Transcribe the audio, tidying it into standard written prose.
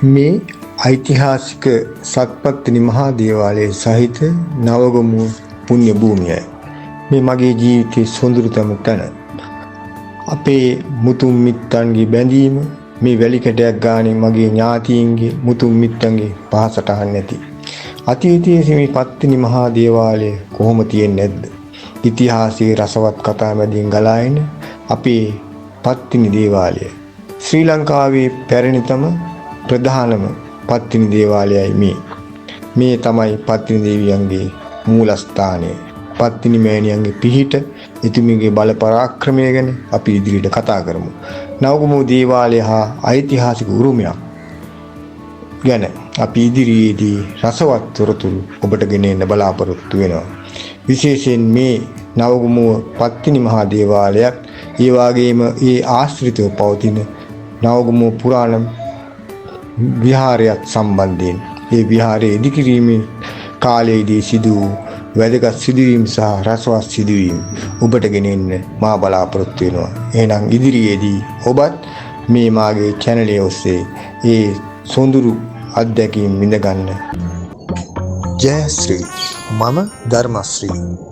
මේ ඓතිහාසික සත්පත්තිනි මහා දේවාලයේ සහිත නවගමුව පුණ්‍ය භූමියයි. මේ මගේ ජීවිතයේ සොඳුරුතම තැන. අපේ මුතුන් මිත්තන්ගේ බැඳීම මේ වැලි කැටයක් ගානේ මගේ ඥාතීන්ගේ මුතුන් මිත්තන්ගේ පහසටහන් නැති. අතීතයේ මේ පත්තිනි මහා දේවාලය කොහොම තියෙන්නේ නැද්ද? ඉතිහාසයේ රසවත් කතා මැදින් ගලා එන අපේ පත්තිනි දේවාලය ශ්‍රී ලංකාවේ පැරණිතම ප්‍රධානම පත්තිනි දේවාලයයි මේ. මේ තමයි පත්තිනි දේවියන්ගේ මූලස්ථානය. පත්තිනි මෑණියන්ගේ පිහිට, එතුමියගේ බල පරාක්‍රමය ගැන අපි ඉදිරියට කතා කරමු. නවගමුව දේවාලය හා ඓතිහාසික උරුමයක් ගැන අපි ඉදිරියේදී රසවත් තොරතුරු ඔබට ගෙන එන්න බලාපොරොත්තු වෙනවා. විශේෂයෙන් මේ නවගමුව පත්තිනි මහා දේවාලයක්, ඒ වගේම ඒ ආශ්‍රිතව පවතින නවගමුව පුරාණ විහාරයක් සම්බන්ධයෙන් ඒ විහාරයේ ඉදිකිරීමේ කාලයේදී සිදු වූ වැදගත් සිදුවීම් සහ රසවත් සිදුවීම් ඔබට ගෙන එන්න මා බලාපොරොත්තු වෙනවා. එහෙනම් ඉදිරියේදී ඔබත් මේ මාගේ channel එක ඔස්සේ ඒ සොඳුරු අත්දැකීම් විඳ ගන්න. ජය ශ්‍රී. මම ධර්මශ්‍රී.